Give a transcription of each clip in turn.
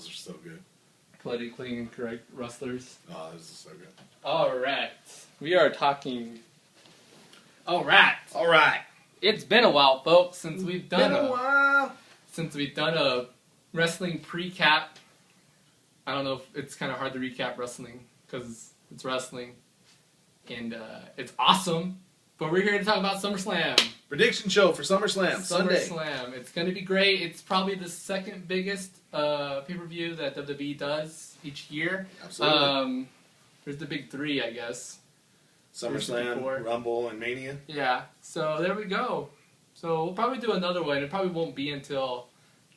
those are so good. Politically incorrect wrestlers. Oh, those are so good. Alright. We are talking... Alright. Alright. It's been a while, folks, since we've done Been a while. Since we've done a wrestling precap. I don't know if it's kind of hard to recap wrestling, because it's wrestling. And it's awesome. But we're here to talk about SummerSlam. Prediction show for SummerSlam, Sunday. SummerSlam. It's going to be great. It's probably the second biggest pay-per-view that WWE does each year. Absolutely. There's the big three, I guess. SummerSlam, Rumble, and Mania. Yeah. So there we go. So we'll probably do another one. It probably won't be until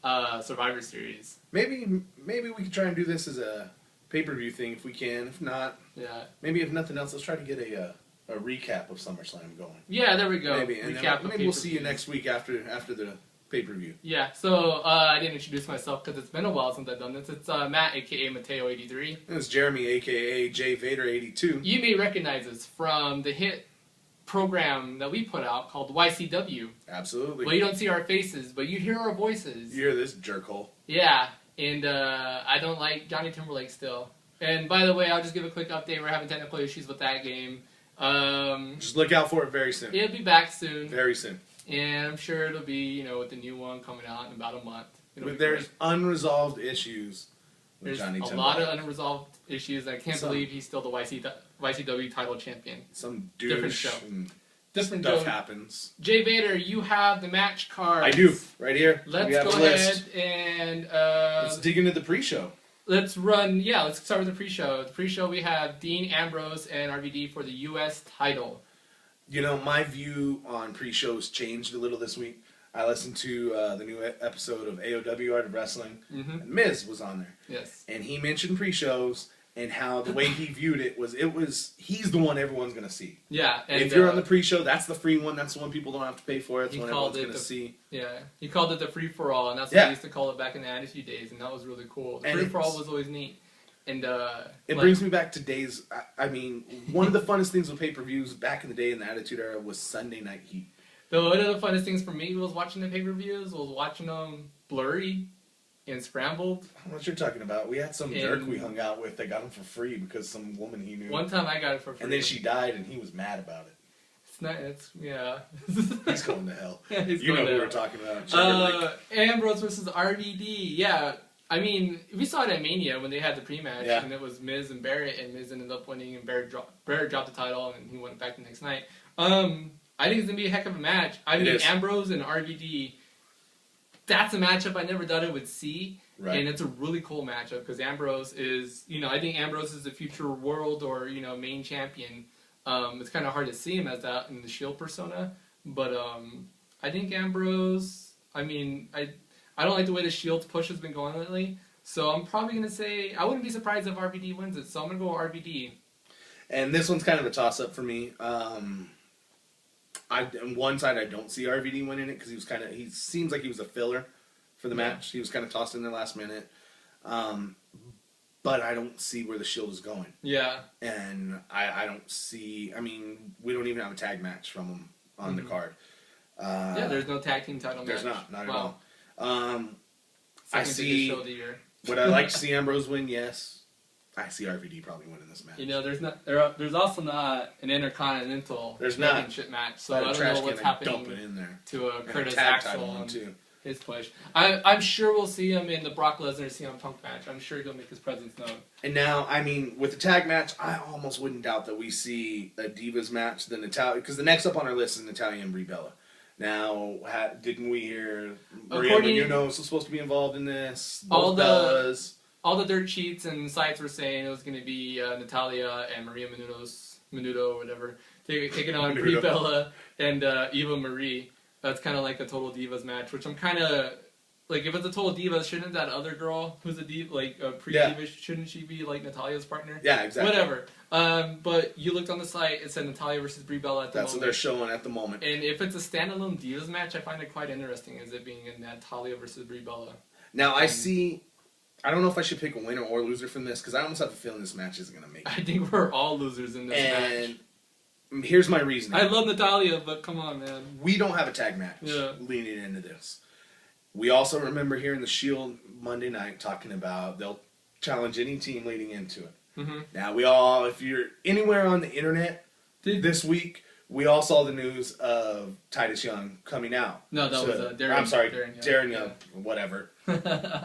Survivor Series. Maybe we could try and do this as a pay-per-view thing if we can. If not, yeah. Maybe if nothing else, let's try to get a recap of SummerSlam going. Yeah, there we go. Maybe, and maybe we'll see you next week after the pay-per-view. Yeah, so I didn't introduce myself because it's been a while since I've done this. It's Matt, a.k.a. Mateo83. And it's Jeremy, a.k.a. J Vader82. You may recognize us from the hit program that we put out called YCW. Absolutely. Well, you don't see our faces, but you hear our voices. You hear this jerkhole. Yeah, and I don't like Johnny Timberlake still. And by the way, I'll just give a quick update. We're having technical issues with that game. Just look out for it very soon. It'll be back soon. Very soon. And I'm sure it'll be, with the new one coming out in about a month. There's unresolved issues with There's Johnny Timberlake. a lot of unresolved issues. I can't believe he's still the YCW title champion. Some douche different show. Different stuff happens. Jay Vader, you have the match card. I do. Right here. Let's we have go a list. ahead and... let's dig into the pre-show. Let's start with the pre-show. The pre-show we have Dean Ambrose and RVD for the U.S. title. My view on pre-shows changed a little this week. I listened to the new episode of AOW Art of Wrestling, and Miz was on there. Yes. And he mentioned pre-shows and how the way he viewed it was he's the one everyone's going to see. Yeah. And if you're on the pre-show, that's the free one. That's the one people don't have to pay for. That's the one everyone's going to see. Yeah. He called it the free-for-all, and that's what he used to call it back in the Attitude days, and that was really cool. The free-for-all was always neat. And it brings me back to days. I mean, one of the funnest things with pay-per-views back in the day in the Attitude Era was Sunday Night Heat. One of the funnest things for me was watching the pay-per-views was watching them blurry and scrambled. I don't know what you're talking about. We had some jerk we hung out with that got them for free because some woman he knew. One time I got it for free. And then she died and he was mad about it. It's not, yeah. He's going to hell. Yeah, you know who we're talking about. Ambrose versus RVD. Yeah. I mean, we saw it at Mania when they had the pre-match, and it was Miz and Barrett, and Miz ended up winning, and Barrett dropped the title, and he won it back the next night. I think it's going to be a heck of a match. I think Ambrose and RVD, that's a matchup I never thought I would see. Right. And it's a really cool matchup because Ambrose is, I think Ambrose is the future world or, main champion. It's kind of hard to see him as that in the Shield persona. But I think Ambrose, I don't like the way the Shield's push has been going lately. So I'm probably going to say, I wouldn't be surprised if RVD wins it. So I'm going to go RVD. And this one's kind of a toss-up for me. On one side, I don't see RVD winning it because he seems like he was a filler for the match. He was kind of tossed in there last minute. But I don't see where the Shield is going. Yeah. And I don't see, we don't even have a tag match from him on the card. There's no tag team title match. There's not at all. I see, would I like to see Ambrose win? Yes. I see RVD probably winning this match. There's also not an intercontinental championship match, so I don't know what's happening to Curtis Axel and his push. I'm sure we'll see him in the Brock Lesnar CM Punk match. I'm sure he'll make his presence known. And now, with the tag match, I almost wouldn't doubt that we see a Divas match, because the next up on our list is Natalya and Brie Bella. Now, didn't we hear Maria Menounos was supposed to be involved in this? Both Bellas. All the dirt sheets and sites were saying it was going to be Natalya and Maria Menudo or whatever, taking on Brie Bella and Eva Marie. That's kind of like a Total Divas match, which I'm kind of... Like, if it's a Total Divas, shouldn't that other girl who's a diva, like a pre-diva, shouldn't she be like Natalya's partner? Yeah, exactly. Whatever. But you looked on the site, it said Natalya versus Brie Bella at the moment. That's what they're showing at the moment. And if it's a standalone Divas match, I find it quite interesting as it being a Natalya versus Brie Bella. Now, I don't know if I should pick a winner or loser from this, because I almost have a feeling this match isn't going to make it. I think we're all losers in this match. And here's my reasoning. I love Natalya, but come on, man. We don't have a tag match leading into this. We also remember here in the Shield Monday night talking about they'll challenge any team leading into it. Mm-hmm. Now, if you're anywhere on the internet this week, we all saw the news of Titus Young coming out. No, that was Darren. I'm sorry, Darren Young, whatever.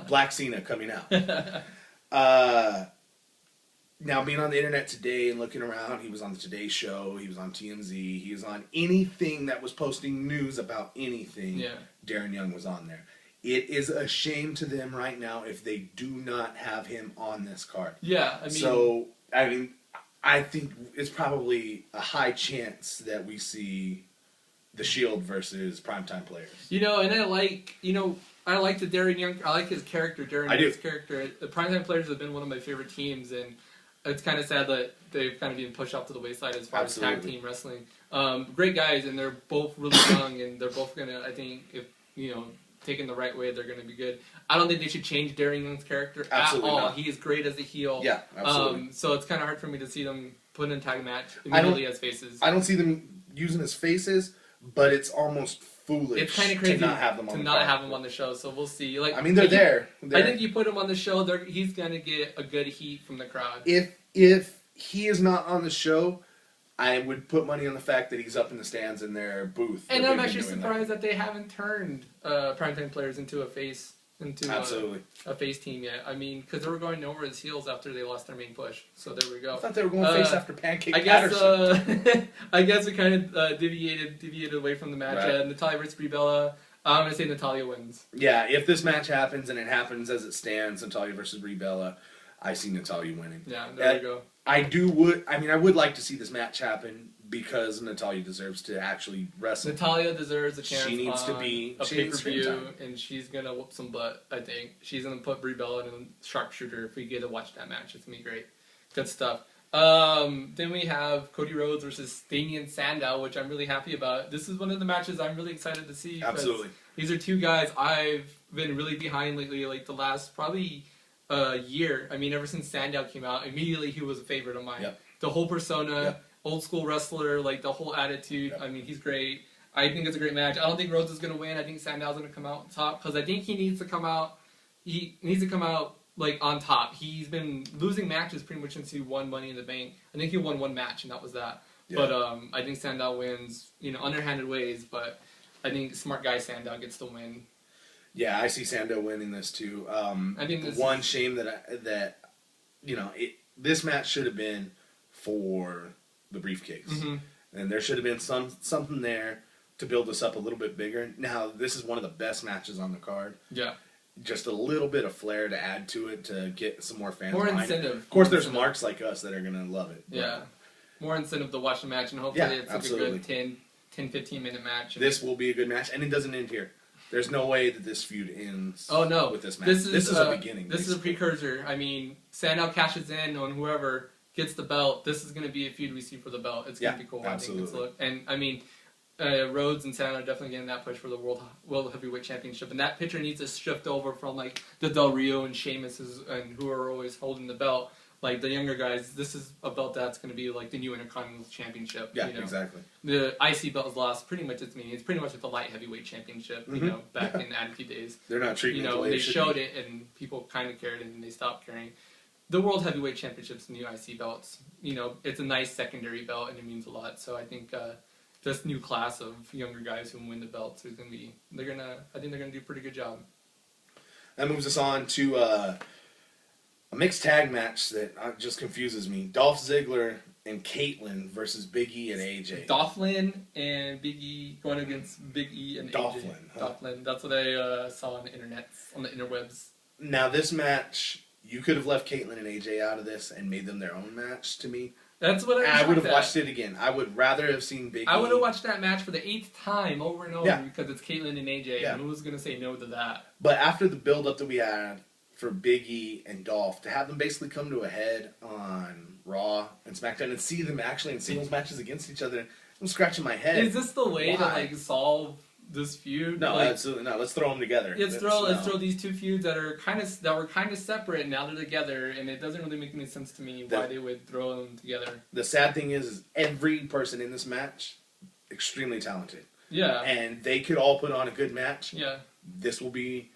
Black Cena coming out. Now, being on the internet today and looking around, he was on the Today Show, he was on TMZ, he was on anything that was posting news about anything. Yeah. Darren Young was on there. It is a shame to them right now if they do not have him on this card. Yeah, I mean... I think it's probably a high chance that we see the Shield versus primetime players. And I like the Darren Young. I like his character, Young's character. The primetime players have been one of my favorite teams, and it's kind of sad that they've kind of been pushed off to the wayside as far as tag team wrestling. Great guys, and they're both really young, and they're both gonna. I think if taken the right way, they're going to be good. I don't think they should change Darren Young's character at all. Not. He is great as a heel. Yeah, absolutely. So it's kind of hard for me to see them put in a tag match immediately as faces. I don't see them using as faces, but it's almost foolish. It's kind of crazy to not have them on the show. So we'll see. Like, they're there. I think you put him on the show, he's going to get a good heat from the crowd. If he is not on the show, I would put money on the fact that he's up in the stands in their booth. And I'm actually surprised that they haven't turned primetime players into a face a face team yet. I mean, because they were going nowhere as heels after they lost their main push. So there we go. I thought they were going face after Pancake Patterson. I guess we kind of deviated away from the match. Right. Natalya versus Brie Bella. I'm going to say Natalya wins. Yeah, if this match happens and it happens as it stands, Natalya versus Brie Bella, I see Natalya winning. Yeah, there we go. I would like to see this match happen because Natalya deserves to actually wrestle. Natalya deserves a chance. She needs to be a pay-per-view, and she's gonna whoop some butt. I think she's gonna put Brie Bella in a sharpshooter. If we get to watch that match, it's gonna be great. Good stuff. Then we have Cody Rhodes versus Damian Sandow, which I'm really happy about. This is one of the matches I'm really excited to see. Absolutely. These are two guys I've been really behind lately, like the last probably year. I mean, ever since Sandow came out, immediately he was a favorite of mine. Yep. The whole persona. Yep. Old school wrestler, like the whole attitude. Yep. I mean, he's great. I think it's a great match. I don't think Rhodes is going to win. I think Sandow's going to come out on top because I think he needs to come out. He needs to come out like on top. He's been losing matches pretty much since he won Money in the Bank. I think he won one match and that was that. Yeah. But I think Sandow wins, underhanded ways. But I think smart guy Sandow gets the win. Yeah, I see Sandow winning this too. I think shame that this match should have been for the briefcase. Mm-hmm. And there should have been something there to build this up a little bit bigger. Now, this is one of the best matches on the card. Yeah. Just a little bit of flair to add to it to get some more fans behind incentive. It. Of course, there's marks like us that are going to love it. Yeah. More incentive to watch the match, and hopefully it's like a good 10, 15-minute match. This will be a good match, and it doesn't end here. There's no way that this feud ends with this match. This is a beginning. This is a precursor. I mean, Sandow cashes in on whoever gets the belt. This is going to be a feud we see for the belt. It's going to be cool. Absolutely. I think Rhodes and Sandow are definitely getting that push for the World Heavyweight Championship. And that picture needs to shift over from like the Del Rio and Sheamus and who are always holding the belt. Like the younger guys, this is a belt that's going to be like the new Intercontinental Championship. Yeah, exactly. The IC belt is lost. Pretty much it's pretty much like the Light Heavyweight Championship, back in the Attitude days. They're not treating it the way they showed it and people kind of cared and then they stopped caring. The World Heavyweight Championship's new IC belts. It's a nice secondary belt and it means a lot. So I think this new class of younger guys who win the belts I think they're gonna do a pretty good job. That moves us on to a mixed tag match that just confuses me. Dolph Ziggler and Caitlyn versus Big E and AJ. Dolphlin and Big E going against Big E and Dolphlin, AJ. Huh? Dolphlin. That's what I saw on the interwebs. Now this match, you could have left Caitlyn and AJ out of this and made them their own match to me. That's what I would have watched it again. I would rather have seen Big E. I would have watched that match for the 8th time over and over because it's Caitlyn and AJ. Yeah. And who's going to say no to that? But after the build-up that we had for Big E and Dolph, to have them basically come to a head on Raw and SmackDown and see them actually in singles matches against each other, I'm scratching my head. Is this the way to solve this feud? No, absolutely not. Let's throw them together. Let's throw these two feuds that were kind of separate, and now they're together, and it doesn't really make any sense to me why they would throw them together. The sad thing is every person in this match extremely talented. Yeah. And they could all put on a good match. Yeah. this will be.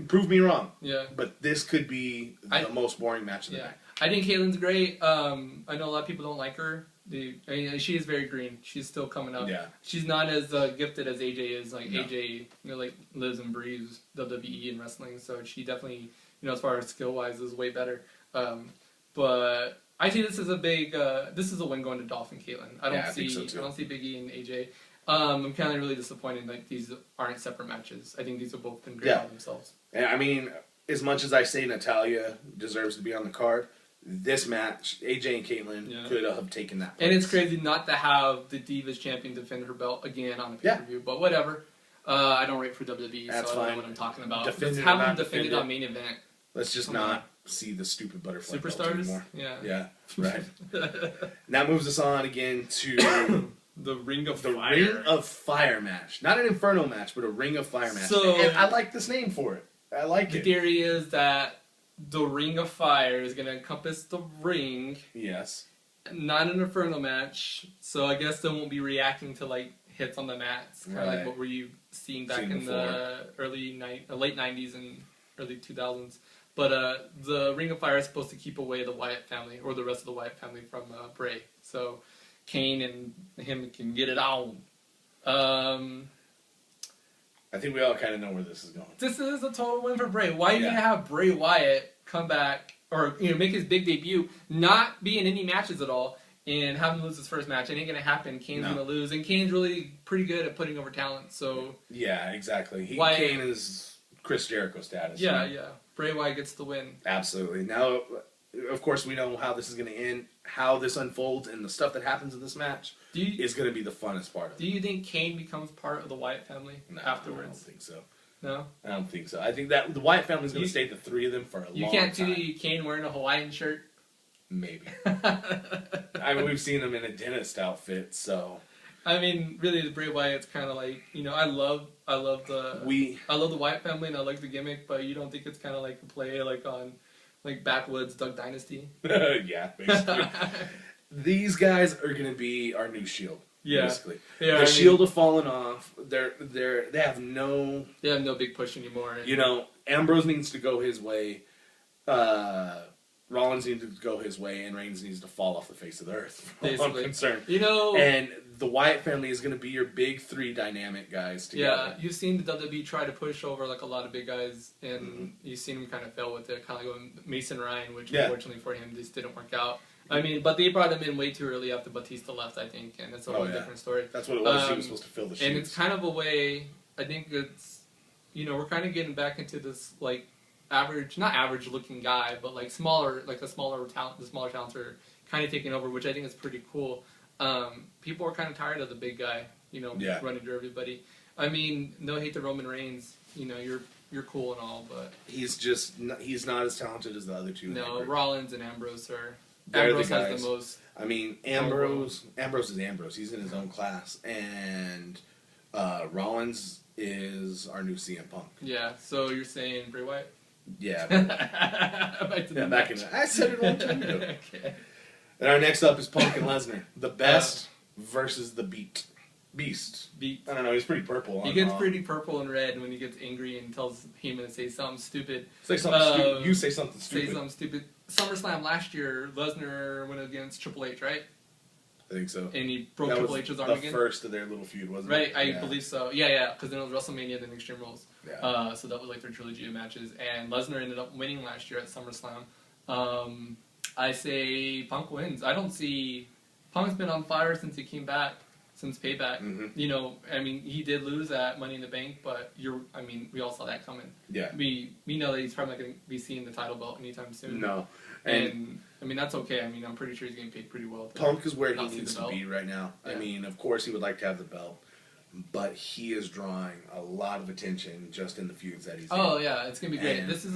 Prove me wrong. Yeah. But this could be the most boring match of the night. I think Caitlin's great. I know a lot of people don't like her. She is very green. She's still coming up. Yeah. She's not as gifted as AJ is. Like AJ, like lives and breathes WWE and wrestling. So she definitely, as far as skill wise, is way better. But I see this as a big. This is a win going to Dolph and Caitlin. I don't see Big E and AJ. I'm kind of really disappointed that these aren't separate matches. I think these have both been great by themselves. And I mean, as much as I say Natalya deserves to be on the card, this match, AJ and Caitlyn could have taken that place. And it's crazy not to have the Divas champion defend her belt again on a pay-per-view, but whatever. I don't write for WWE, so I don't know what I'm talking about. Have them defend it on main event. Let's just not see the stupid butterfly belt Superstars anymore. Yeah, right. That moves us on again to... The Ring of Fire match. Not an Inferno match, but a Ring of Fire match. So, and I like this name for it. I like it. The theory is that the Ring of Fire is going to encompass the ring. Yes. Not an Inferno match. So I guess they won't be reacting to like hits on the mats. Kind of like what were you seeing back in the late 90s and early 2000s. But the Ring of Fire is supposed to keep away the Wyatt family, or the rest of the Wyatt family, from Bray. So Kane and him can get it on. I think we all kind of know where this is going. This is a total win for Bray. Why are you going to have Bray Wyatt come back, or make his big debut, not be in any matches at all, and have him lose his first match? It ain't going to happen. Kane's going to lose, and Kane's really pretty good at putting over talent. So yeah, exactly. Kane is Chris Jericho status. Yeah. Bray Wyatt gets the win. Absolutely. Now, of course, we know how this is going to end, how this unfolds, and the stuff that happens in this match is going to be the funnest part of it. Do you think Kane becomes part of the Wyatt family afterwards? I don't think so. No? I don't think so. I think that the Wyatt family is going to stay the three of them for a long time. You can't see Kane wearing a Hawaiian shirt? Maybe. I mean, we've seen him in a dentist outfit, so... I mean, really, the Bray Wyatt's kind of like, I love the Wyatt family, and I like the gimmick, but you don't think it's kind of like a play like on... like backwoods Duck Dynasty. Yeah, basically. These guys are going to be our new Shield. Yeah, basically. Yeah, the Shield have fallen off. They have no big push anymore. Ambrose needs to go his way. Rollins needs to go his way, and Reigns needs to fall off the face of the earth. I'm concerned. And the Wyatt family is going to be your big three dynamic guys together. Yeah, you've seen the WWE try to push over like a lot of big guys, and you've seen them kind of fail with it, kind of like going Mason Ryan, which unfortunately for him this didn't work out. I mean, but they brought him in way too early after Batista left, I think, and it's a whole different story. That's what it was. He was supposed to fill the shoes. And it's kind of a way. I think it's we're kind of getting back into this like not average looking guy, but like the smaller talents are kind of taking over, which I think is pretty cool. People are kind of tired of the big guy, running to everybody. I mean, no hate to Roman Reigns, you're cool and all, but he's not as talented as the other two. No, Rollins and Ambrose are. Ambrose has the most. I mean, Ambrose is Ambrose. He's in his own class, and Rollins is our new CM Punk. Yeah. So you're saying Bray Wyatt? Yeah. I said it a long time ago. Okay. And our next up is Punk and Lesnar. The best versus the Beast. I don't know, he's pretty purple. He gets pretty purple and red when he gets angry and tells Heyman to say something stupid. Say something stupid. You say something stupid. Say something stupid. SummerSlam last year, Lesnar went against Triple H, right? I think so. And he broke Triple H's arm again. The first of their little feud, wasn't it? Right, I believe so. Yeah, because then it was WrestleMania, then Extreme Rules. Yeah. So that was like their trilogy of matches. And Lesnar ended up winning last year at SummerSlam. I say Punk wins. I don't see... Punk's been on fire since he came back, since Payback. Mm-hmm. I mean, he did lose at Money in the Bank, but we all saw that coming. Yeah. We know that he's probably not going to be seeing the title belt anytime soon. No. And I mean, that's okay. I mean, I'm pretty sure he's getting paid pretty well. Punk is where he needs to be right now. Yeah. I mean, of course he would like to have the belt, but he is drawing a lot of attention just in the feuds that he's in. Oh yeah, it's gonna be great. This is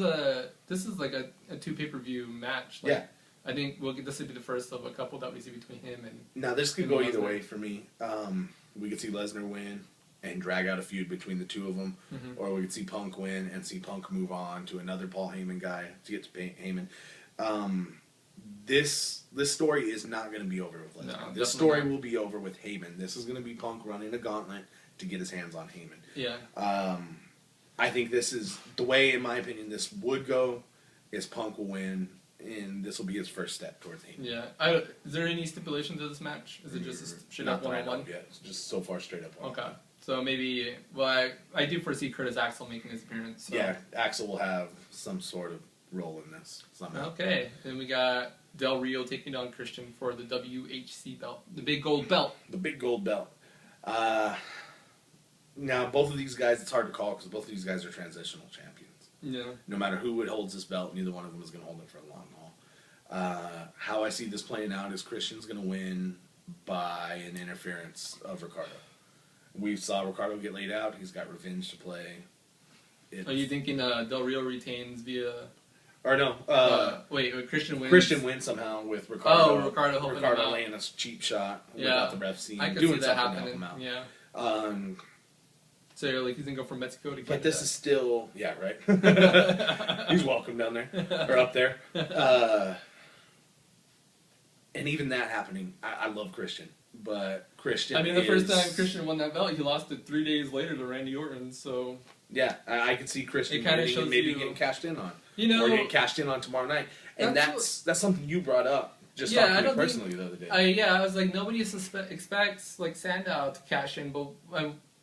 like a 2 pay-per-view match. Like, yeah. I think this would be the first of a couple that we see between him and. Now this could go either way for me. We could see Lesnar win and drag out a feud between the two of them, or we could see Punk win and see Punk move on to another Paul Heyman guy to get to Heyman. This story is not going to be over with Lesnar. No, this story will be over with Heyman. This is going to be Punk running a gauntlet to get his hands on Heyman. Yeah. I think this is the way, in my opinion, this would go. Is Punk will win, and this will be his first step towards him. Yeah. Is there any stipulation to this match? Is it just a straight up 1-on-1? Yeah, it's just so far straight up 1-on-1. Okay. So maybe, well, I do foresee Curtis Axel making his appearance. So. Yeah, Axel will have some sort of role in this somehow. Okay. Then we got Del Rio taking on Christian for the WHC belt, the big gold belt. The big gold belt. Now, both of these guys, it's hard to call because both of these guys are transitional champions. Yeah. No matter who holds this belt, neither one of them is going to hold it for a long haul. How I see this playing out is Christian's going to win by an interference of Ricardo. We saw Ricardo get laid out. He's got revenge to play. Are you thinking Del Rio retains via... Or no. Wait, Christian wins? Christian wins somehow with Ricardo. Oh, Ricardo helping him out. Laying a cheap shot yeah. without the ref seeing. I could doing see that something happening. to help him out. Yeah. So like he's going to go from Mexico to Canada. But this is still... Yeah, right. He's welcome down there. Or up there. And even that happening, I love Christian. But Christian I mean, the first time Christian won that belt, he lost it 3 days later to Randy Orton, so... Yeah, I could see Christian maybe getting cashed in on. Or getting cashed in on tomorrow night. And that's something you brought up just talking to me personally the other day. I was like, nobody expects like Sandow to cash in, but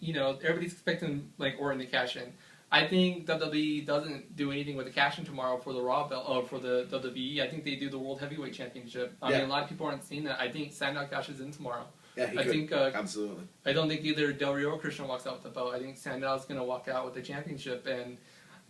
everybody's expecting like Orton to cash in. I think WWE doesn't do anything with the cash in tomorrow for the Raw belt or for the WWE. I think they do the World Heavyweight Championship. I mean, a lot of people aren't seeing that. I think Sandow cashes in tomorrow. Yeah, he could. Absolutely. I don't think either Del Rio or Christian walks out with the belt. I think Sandow's going to walk out with the championship. And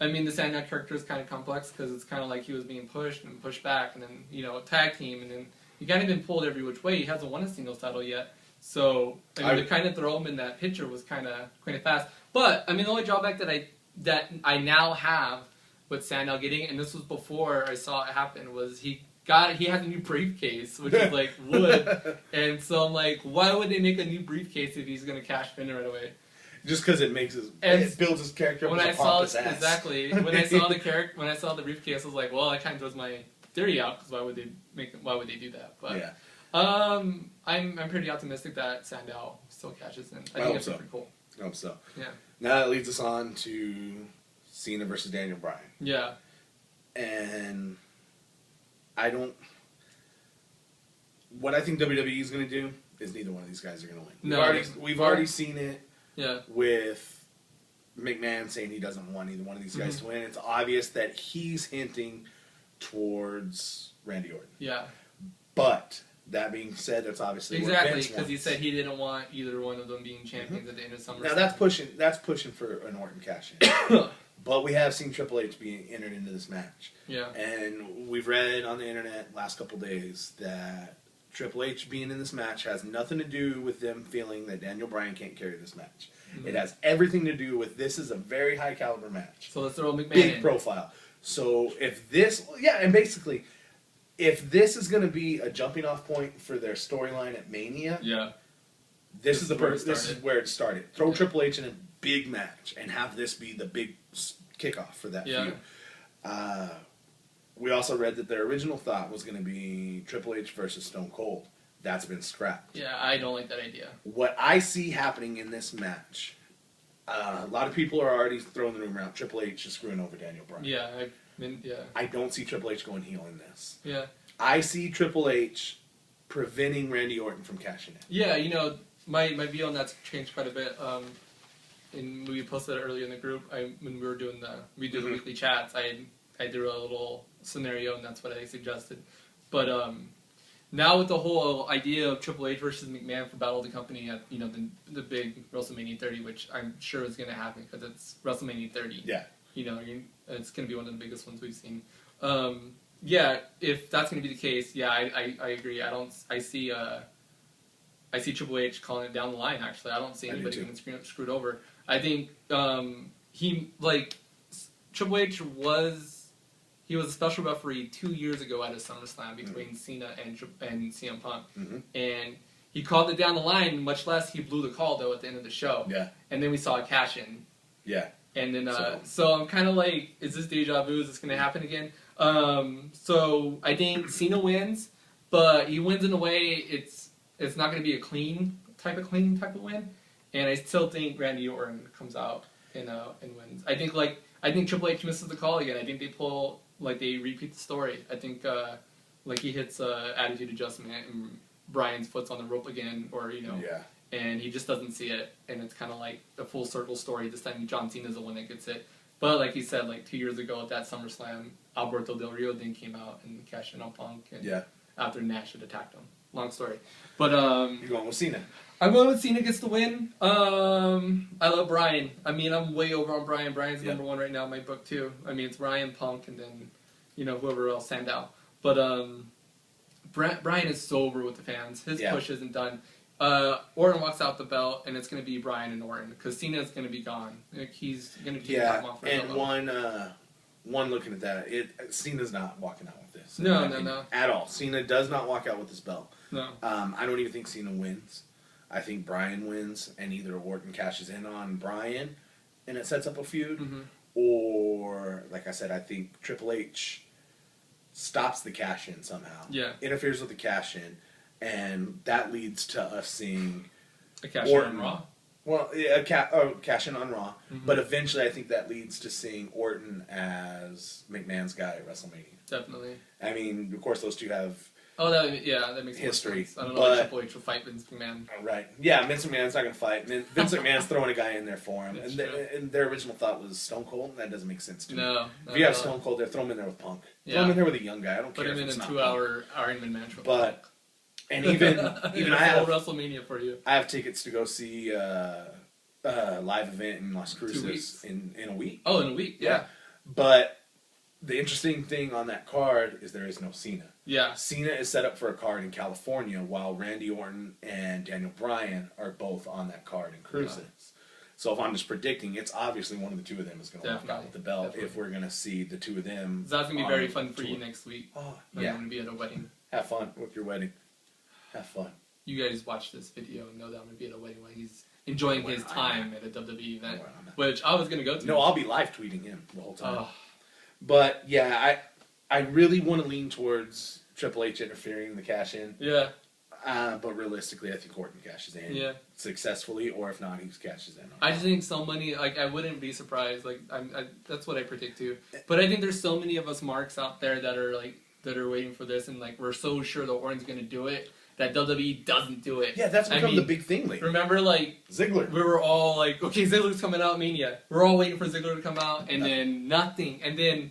I mean, the Sandow character is kind of complex because it's kind of like he was being pushed and pushed back, and then tag team, and then he kind of been pulled every which way. He hasn't won a singles title yet, so I mean, to kind of throw him in that picture was kind of fast. But I mean, the only drawback that I now have with Sandow getting it, and this was before I saw it happen, was he has a new briefcase, which is like wood, and so I'm like, why would they make a new briefcase if he's going to cash in right away? Just because it builds his character up as a pompous ass. Exactly. When I saw the briefcase, I was like, well, that kind of throws my theory out because why would they do that? But yeah. I'm pretty optimistic that Sandow still cashes in. I think it's pretty cool. I hope so. Yeah. Now that leads us on to Cena versus Daniel Bryan. Yeah. And what I think WWE is going to do is neither one of these guys are going to win. No, we've already seen it. Yeah. With McMahon saying he doesn't want either one of these guys to win. It's obvious that he's hinting towards Randy Orton. Yeah. But that being said, that's obviously exactly because he said he didn't want either one of them being champions at the end of SummerSlam. Now that's pushing for an Orton cash in. But we have seen Triple H being entered into this match. Yeah. And we've read on the internet last couple days that Triple H being in this match has nothing to do with them feeling that Daniel Bryan can't carry this match. Mm-hmm. It has everything to do with this is a very high caliber match. So let's throw McMahon big profile. So if this is going to be a jumping off point for their storyline at Mania, this is where it started. Throw Triple H in a big match and have this be the big kickoff for that feud. We also read that their original thought was going to be Triple H versus Stone Cold. That's been scrapped. Yeah, I don't like that idea. What I see happening in this match, a lot of people are already throwing the rumor out, Triple H is screwing over Daniel Bryan. Yeah, I don't see Triple H going heel in this. Yeah. I see Triple H preventing Randy Orton from cashing in. Yeah, my view on that's changed quite a bit. And we posted it earlier in the group. When we did the weekly chats, I did a little scenario, and that's what I suggested. But now with the whole idea of Triple H versus McMahon for Battle of the Company at the big WrestleMania 30, which I'm sure is going to happen because it's WrestleMania 30. Yeah. It's going to be one of the biggest ones we've seen. Yeah, if that's going to be the case, yeah, I agree. I see Triple H calling it down the line. Actually, I don't see anybody getting screwed over. I think Triple H was a special referee 2 years ago at a SummerSlam between Cena and CM Punk, and he called it down the line. Much less he blew the call though at the end of the show. Yeah, and then we saw a cash in. Yeah, and then so I'm kind of like, is this deja vu? Is this going to happen again? So I think Cena wins, but he wins in a way it's not going to be a clean type of win, and I still think Randy Orton comes out and wins. I think Triple H misses the call again. I think they repeat the story. I think he hits attitude adjustment and Bryan's foot's on the rope again, or and he just doesn't see it, and it's kind of like a full circle story. This time John Cena's the one that gets it. But like he said, 2 years ago at that SummerSlam, Alberto Del Rio then came out and cashed in on Punk, and after Nash had attacked him. Long story. But you're going with Cena. I'm going with Cena gets the win. I love Bryan. I mean, I'm way over on Bryan. Bryan's number one right now in my book too. I mean, it's Bryan, Punk, and then whoever else, Sandow. But Bryan is so over with the fans. His push isn't done. Orton walks out the belt, and it's going to be Bryan and Orton because Cena's going to be gone. He's going to take time off for and one looking at that, Cena's not walking out with this. No. At all. Cena does not walk out with this belt. No. I don't even think Cena wins. I think Bryan wins, and either Orton cashes in on Bryan, and it sets up a feud, or, like I said, I think Triple H stops the cash-in somehow. Yeah. Interferes with the cash-in, and that leads to us seeing a cash-in on Raw. Well, cash-in on Raw, but eventually I think that leads to seeing Orton as McMahon's guy at WrestleMania. Definitely. I mean, of course, those two have that makes history. Sense. I don't know if Triple H will fight Vince McMahon. Right. Yeah, Vince McMahon's not going to fight. Vince McMahon's throwing a guy in there for him. And their original thought was Stone Cold. That doesn't make sense to me. No. If you have Stone Cold there, throw him in there with Punk. Throw him in there with a young guy. I don't care. Put him in a 2-hour Iron Man match with Punk. And even I have WrestleMania for you. I have tickets to go see a live event in Las Cruces in a week. Oh, in a week, yeah. But the interesting thing on that card is there is no Cena. Yeah. Cena is set up for a card in California, while Randy Orton and Daniel Bryan are both on that card in Cruces. Yeah. So if I'm just predicting, it's obviously one of the two of them is going to walk out with the belt if we're going to see the two of them. So that's going to be very fun for you next week. Oh, yeah. I'm going to be at a wedding. Have fun with your wedding. Have fun. You guys watch this video and know that I'm going to be at a wedding while he's enjoying his time at a WWE event, which I was going to go to. No, I'll be live tweeting him the whole time. But yeah, I really want to lean towards Triple H interfering in the cash in. Yeah. But realistically, I think Orton cashes in successfully, or if not, he cashes in. I just think so many. I wouldn't be surprised. That's what I predict too. But I think there's so many of us marks out there that are waiting for this, and we're so sure that Orton's going to do it. That WWE doesn't do it. Yeah, that's become the big thing lately. Remember, Ziggler. We were all okay, Ziggler's coming out Mania. We're all waiting for Ziggler to come out, and then nothing. And then,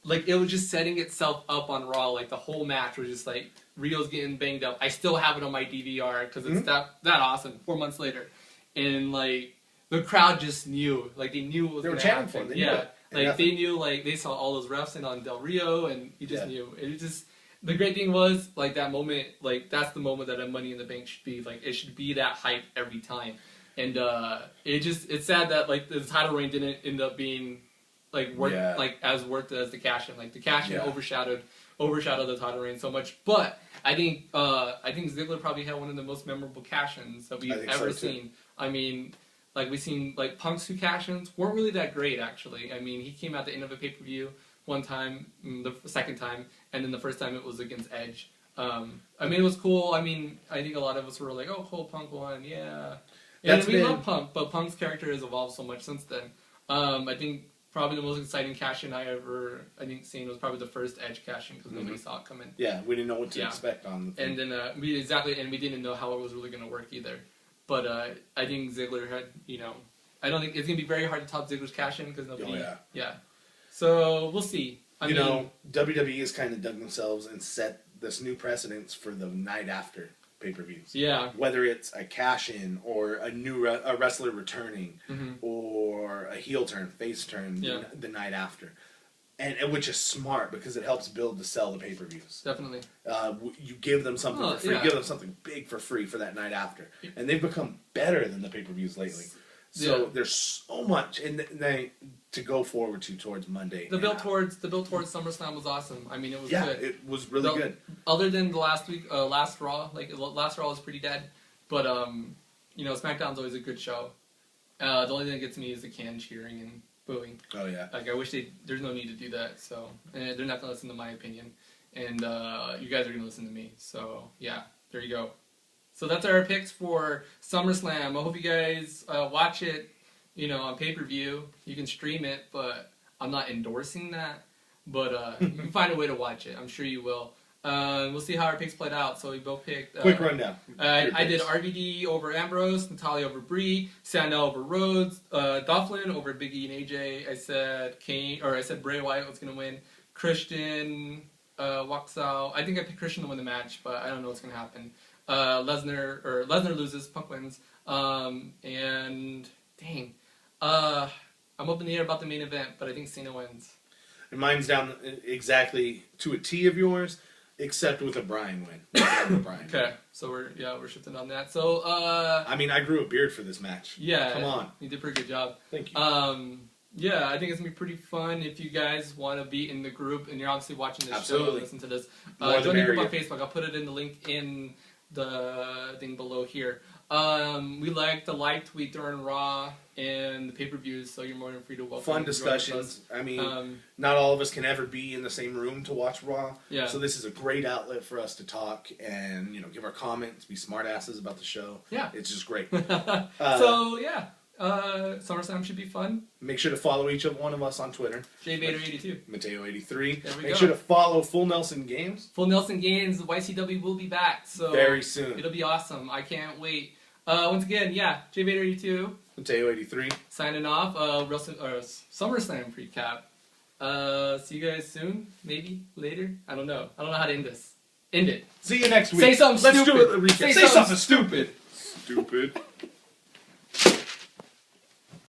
it was just setting itself up on Raw. The whole match was just Rio's getting banged up. I still have it on my DVR because it's that awesome. 4 months later, and the crowd just knew. They knew what was going to happen. For them. They knew. They saw all those refs in on Del Rio, and you just knew. It just. The great thing was, that moment, that's the moment that a Money in the Bank should be. It should be that hype every time. And it's sad that, the title reign didn't end up being, as worth as the cash-in. The cash-in overshadowed the title reign so much. But I think Ziggler probably had one of the most memorable cash-ins that we've ever seen. I mean, we've seen, Punk's 2 cash-ins weren't really that great, actually. I mean, he came at the end of a pay-per-view one time, the second time, and then the first time it was against Edge. I mean, it was cool. I mean, I think a lot of us were like, oh, cool, Punk won, yeah. And we love Punk, but Punk's character has evolved so much since then. I think probably the most exciting cash-in I think seen was probably the first Edge cash-in because nobody saw it coming. Yeah, we didn't know what to expect on the thing. And then, we didn't know how it was really going to work either. But I think Ziggler had, I don't think it's going to be very hard to top Ziggler's cash-in because nobody... So, we'll see. I mean, WWE has kind of dug themselves and set this new precedence for the night after pay-per-views. Yeah. Whether it's a cash-in or a wrestler returning or a heel turn, face turn the night after. And which is smart because it helps build to sell the pay-per-views. Definitely. You give them something for free. Yeah. Give them something big for free for that night after. And they've become better than the pay-per-views lately. So there's so much to go forward to towards Monday. The build towards SummerSlam was awesome. I mean, it was good. It was really good. Other than the last Raw, last Raw was pretty dead, but SmackDown's always a good show. The only thing that gets me is the can cheering and booing. Oh yeah. I wish there's no need to do that. So they're not gonna listen to my opinion, and you guys are gonna listen to me. So yeah, there you go. So that's our picks for SummerSlam. I hope you guys watch it. on pay-per-view. You can stream it, but I'm not endorsing that. But you can find a way to watch it. I'm sure you will. We'll see how our picks played out. So we both picked... Quick rundown. I did RVD over Ambrose, Natalia over Brie, Sandel over Rhodes, Dolphin over Big E and AJ. I said Bray Wyatt was going to win. Christian walks out. I think I picked Christian to win the match, but I don't know what's going to happen. Lesnar loses, Punk wins. And dang, I'm up in the air about the main event, but I think Cena wins. And mine's down exactly to a T of yours, except with a Bryan win. Okay, so we're shifting on that. So I mean, I grew a beard for this match. Yeah, come on, you did a pretty good job. Thank you. Yeah, I think it's gonna be pretty fun if you guys want to be in the group and you're obviously watching this show and listen to this. Join the group on Facebook. I'll put it in the link in the thing below here. We like the live tweet during Raw and the pay-per-views, so you're more than free to welcome. Fun discussions. I mean, not all of us can ever be in the same room to watch Raw. Yeah. So this is a great outlet for us to talk and give our comments, be smartasses about the show. Yeah. It's just great. So yeah. SummerSlam should be fun. Make sure to follow each one of us on Twitter. JVader82. Mateo83. Make sure to follow Full Nelson Games. Full Nelson Games. YCW will be back. So very soon. It'll be awesome. I can't wait. Once again, yeah, JVader82. Mateo83. Signing off. SummerSlam Precap. See you guys soon. Maybe later. I don't know. I don't know how to end this. End it. See you next week. Say something stupid. Let's do it. Say something stupid. Stupid.